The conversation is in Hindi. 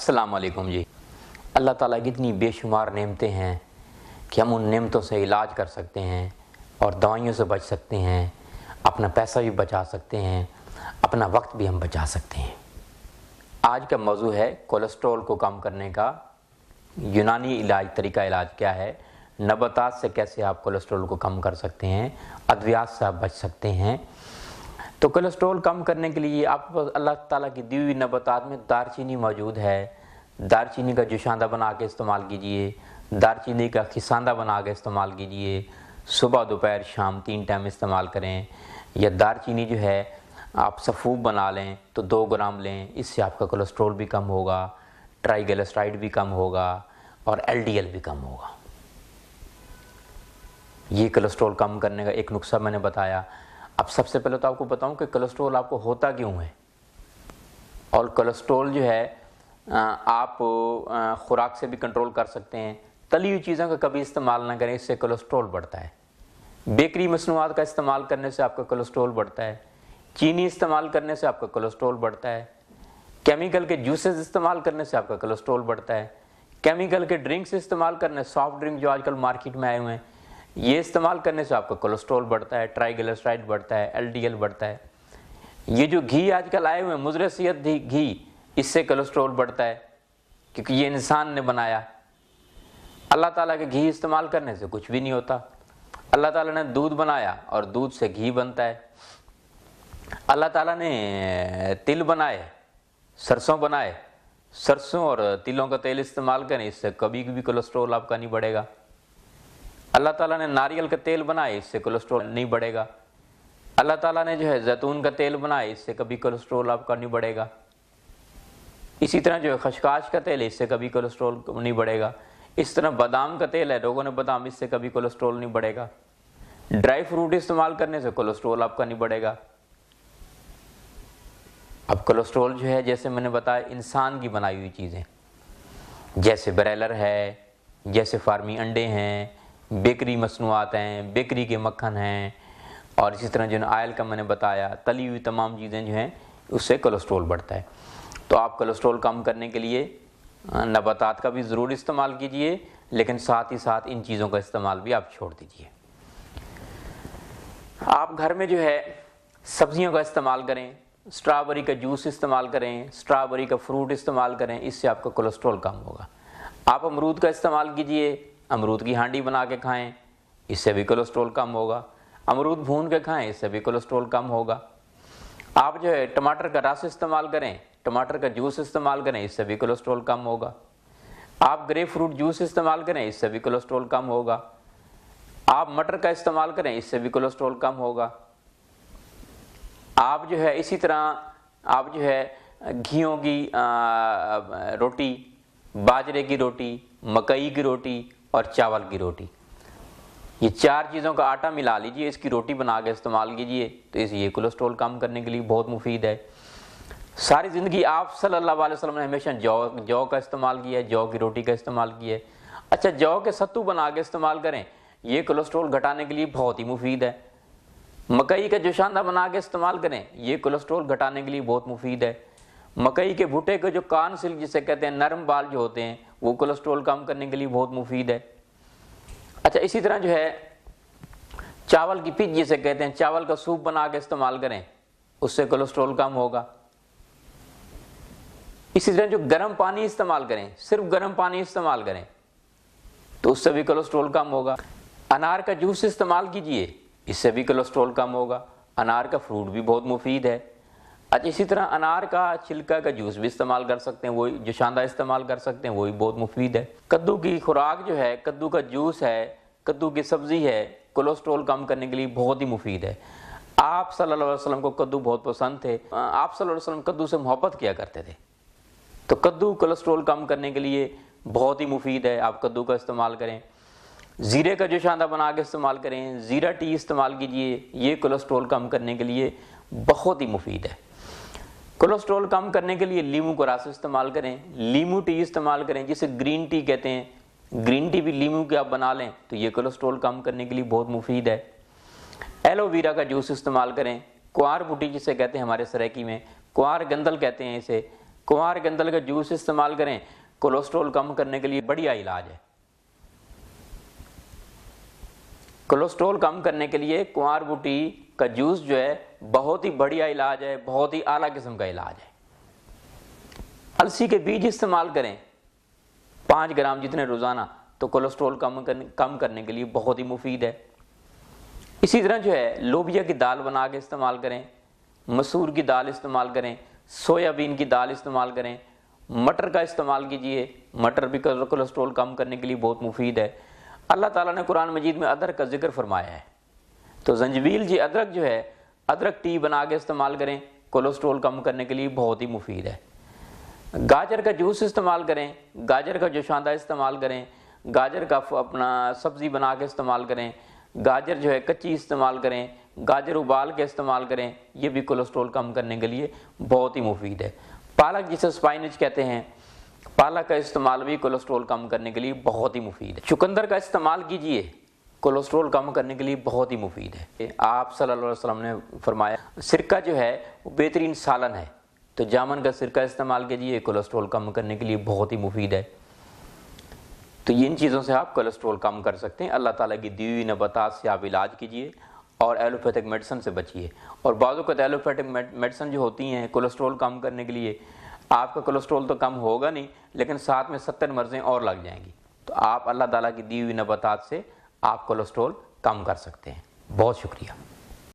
अस्सलाम वालेकुम जी। अल्लाह ताला की इतनी बेशुमार नेमतें हैं कि हम उन नेमतों से इलाज कर सकते हैं और दवाइयों से बच सकते हैं, अपना पैसा भी बचा सकते हैं, अपना वक्त भी हम बचा सकते हैं। आज का मौजू है कोलेस्ट्रॉल को कम करने का यूनानी इलाज, तरीका इलाज क्या है, नबातात से कैसे आप कोलेस्ट्रॉल को कम कर सकते हैं, अद्वियात से आप बच सकते हैं। तो कोलेस्ट्रॉल कम करने के लिए आपको अल्लाह ताला की दी हुई नबातात में दारचीनी मौजूद है। दारचीनी का जुशांदा बना के इस्तेमाल कीजिए, दारचीनी का खिसांदा बना के इस्तेमाल कीजिए। सुबह दोपहर शाम 3 टाइम इस्तेमाल करें। या दारचीनी जो है आप सफ़ूफ बना लें तो 2 ग्राम लें, इससे आपका कोलेस्ट्रॉल भी कम होगा, ट्राइग्लिसराइड भी कम होगा और LDL भी कम होगा। ये कोलेस्ट्रॉल कम करने का एक नुस्खा मैंने बताया। अब सबसे पहले तो आपको बताऊं कि कोलेस्ट्रॉल आपको होता क्यों है। और कोलेस्ट्रॉल जो है आप खुराक से भी कंट्रोल कर सकते हैं। तली हुई चीज़ों का कभी इस्तेमाल ना करें, इससे कोलेस्ट्रॉल बढ़ता है। बेकरी मसनूआत का इस्तेमाल करने से आपका कोलेस्ट्रॉल बढ़ता है। चीनी इस्तेमाल करने से आपका कोलेस्ट्रॉल बढ़ता है। केमिकल के जूसेस इस्तेमाल करने से आपका कोलेस्ट्रॉल बढ़ता है। केमिकल के ड्रिंक्स इस्तेमाल करने, सॉफ्ट ड्रिंक जो आजकल मार्केट में आए हुए हैं, ये इस्तेमाल करने से आपका कोलेस्ट्रॉल बढ़ता है, ट्राइग्लिसराइड बढ़ता है, LDL बढ़ता है। ये जो घी आजकल आए हुए हैं मुज़र सेहत घी, इससे कोलेस्ट्रॉल बढ़ता है क्योंकि ये इंसान ने बनाया। अल्लाह ताला के घी इस्तेमाल करने से कुछ भी नहीं होता। अल्लाह ताला ने दूध बनाया और दूध से घी बनता है। अल्लाह ताला ने तिल बनाए, सरसों बनाए, सरसों और तिलों का तेल इस्तेमाल करें, इससे कभी भी कोलेस्ट्रॉल आपका नहीं बढ़ेगा। अल्लाह ताला ने नारियल का तेल बनाए, इससे कोलेस्ट्रॉल नहीं बढ़ेगा। अल्लाह ताला ने जो है जैतून का तेल बनाए, इससे कभी कोलेस्ट्रॉल आपका नहीं बढ़ेगा। इसी तरह जो है खशखाश का तेल है, इससे कभी कोलेस्ट्रॉल नहीं बढ़ेगा। इस तरह बादाम का तेल है, लोगों ने बादाम, इससे कभी कोलेस्ट्रॉल नहीं बढ़ेगा। ड्राई फ्रूट इस्तेमाल करने से कोलेस्ट्रॉल आपका नहीं बढ़ेगा। अब कोलेस्ट्रॉल जो है, जैसे मैंने बताया, इंसान की बनाई हुई चीज़ें, जैसे ब्रॉयलर है, जैसे फार्मी अंडे हैं, बेकरी मसनूआत हैं, बेकरी के मक्खन हैं, और इसी तरह जो आयल का मैंने बताया, तली हुई तमाम चीज़ें जो हैं, उससे कोलेस्ट्रॉल बढ़ता है। तो आप कोलेस्ट्रॉल कम करने के लिए नबातात का भी ज़रूर इस्तेमाल कीजिए, लेकिन साथ ही साथ इन चीज़ों का इस्तेमाल भी आप छोड़ दीजिए। आप घर में जो है सब्जियों का इस्तेमाल करें, स्ट्रॉबेरी का जूस इस्तेमाल करें, स्ट्रॉबेरी का फ्रूट इस्तेमाल करें, इससे आपका कोलेस्ट्रॉल कम होगा। आप अमरूद का इस्तेमाल कीजिए, अमरूद की हांडी बना के खाएं, इससे भी कोलेस्ट्रॉल कम होगा। अमरूद भून के खाएं, इससे भी कोलेस्ट्रॉल कम होगा। आप जो है टमाटर का रस इस्तेमाल करें, टमाटर का जूस इस्तेमाल करें, इससे भी कोलेस्ट्रॉल कम होगा। आप ग्रेप फ्रूट जूस इस्तेमाल करें, इससे भी कोलेस्ट्रॉल कम होगा। आप मटर का इस्तेमाल करें, इससे भी कोलेस्ट्रॉल कम होगा। आप जो है इसी तरह आप जो है घियों की रोटी, बाजरे की रोटी, मकई की रोटी और चावल की रोटी, ये 4 चीज़ों का आटा मिला लीजिए, इसकी रोटी बना के इस्तेमाल कीजिए, तो ये कोलेस्ट्रॉल कम करने के लिए बहुत मुफीद है। सारी ज़िंदगी आप सल्लल्लाहु अलैहि वसल्लम ने हमेशा जौ का इस्तेमाल किया है, जौ की रोटी का इस्तेमाल किया है। अच्छा, जौ के सत्तू बना के इस्तेमाल करें, ये कोलेस्ट्रॉल घटाने के लिए बहुत ही मुफीद है। मकई का जुशांदा बना के इस्तेमाल करें, ये कोलेस्ट्रॉल घटाने के लिए बहुत मुफीद है। मकई के भुट्टे के जो कान सिल्क जिसे कहते हैं, नरम बाल जो होते हैं, वो कोलेस्ट्रॉल कम करने के लिए बहुत मुफीद है। अच्छा, इसी तरह जो है चावल की पिच जिसे कहते हैं, चावल का सूप बना के इस्तेमाल करें, उससे कोलेस्ट्रॉल कम होगा। इसी तरह जो गर्म पानी इस्तेमाल करें, सिर्फ गर्म पानी इस्तेमाल करें, तो उससे भी कोलेस्ट्रॉल कम होगा। अनार का जूस इस्तेमाल कीजिए, इससे भी कोलेस्ट्रॉल कम होगा। अनार का फ्रूट भी बहुत मुफीद है। अच्छा, इसी तरह अनार का छिलका का जूस भी इस्तेमाल कर सकते हैं, वही जुशांदा इस्तेमाल कर सकते हैं, वही बहुत मुफीद है। कद्दू की खुराक जो है, कद्दू का जूस है, कद्दू की सब्जी है, कोलेस्ट्रॉल कम करने के लिए बहुत ही मुफीद है। आप सल्लल्लाहु अलैहि वसल्लम को कद्दू बहुत पसंद थे, आप सल्लल्लाहु अलैहि वसल्लम कद्दू से मोहब्बत किया करते थे, तो कद्दू कोलेस्ट्रॉल कम करने के लिए बहुत ही मुफीद है। आप कद्दू का इस्तेमाल करें। ज़ीरे का जुशांदा बना के इस्तेमाल करें, ज़ीरा टी इस्तेमाल कीजिए, ये कोलेस्ट्रॉल कम करने के लिए बहुत ही मुफीद है। कोलेस्ट्रॉल कम करने के लिए लीमू का रस इस्तेमाल करें, लीमू टी इस्तेमाल करें, जिसे ग्रीन टी कहते हैं। ग्रीन टी भी लीमू के आप बना लें, तो ये कोलेस्ट्रॉल कम करने के लिए बहुत मुफीद है। एलोवेरा का जूस इस्तेमाल करें, कुआर बूटी जिसे कहते हैं हमारे सरायकी में, कुआर गंदल कहते हैं इसे, कुंवार के अंदर का जूस इस्तेमाल करें, कोलेस्ट्रॉल कम करने के लिए बढ़िया इलाज है। कोलेस्ट्रॉल कम करने के लिए कुंवार बूटी का जूस जो है बहुत ही बढ़िया इलाज है, बहुत ही आला किस्म का इलाज है। अलसी के बीज इस्तेमाल करें 5 ग्राम जितने रोजाना, तो कोलेस्ट्रॉल कम करने के लिए बहुत ही मुफीद है। इसी तरह जो है लोबिया की दाल बना के इस्तेमाल करें, मसूर की दाल इस्तेमाल करें, सोयाबीन की दाल इस्तेमाल करें, मटर का इस्तेमाल कीजिए। मटर भी कोलेस्ट्रॉल कम करने के लिए बहुत मुफीद है। अल्लाह ताला ने कुरान मजीद में अदरक का जिक्र फरमाया है, तो जंजबील जी अदरक जो है अदरक टी बना के इस्तेमाल करें, कोलेस्ट्रॉल कम करने के लिए बहुत ही मुफीद है। गाजर का जूस इस्तेमाल करें, गाजर का जोशांदा इस्तेमाल करें, गाजर का अपना सब्ज़ी बना के इस्तेमाल करें, गाजर जो है कच्ची इस्तेमाल करें, गाजर उबाल के इस्तेमाल करें, ये भी कोलेस्ट्रॉल कम करने के लिए बहुत ही मुफीद है। पालक जिसे स्पाइनच कहते हैं, पालक का इस्तेमाल भी कोलेस्ट्रॉल कम करने के लिए बहुत ही मुफीद है। चुकंदर का इस्तेमाल कीजिए, कोलेस्ट्रॉल कम करने के लिए बहुत ही मुफीद है। आप सल्लल्लाहु अलैहि वसल्लम ने फरमाया सिरका जो है वो बेहतरीन सालन है, तो जामन का सिरका इस्तेमाल कीजिए, कोलेस्ट्रॉल कम करने के लिए बहुत ही मुफीद है। तो इन चीज़ों से आप कोलेस्ट्रॉल कम कर सकते हैं। अल्लाह ताला की दी हुई नबातात से आप इलाज कीजिए और एलोपैथिक मेडिसिन से बचिए। और बाज़ों को एलोपैथिक मेडिसिन जो होती हैं कोलेस्ट्रॉल कम करने के लिए, आपका कोलेस्ट्रॉल तो कम होगा नहीं, लेकिन साथ में 70 मर्ज़ें और लग जाएंगी। तो आप अल्लाह ताला की दी हुई नबातात से आप कोलेस्ट्रॉल कम कर सकते हैं। बहुत शुक्रिया।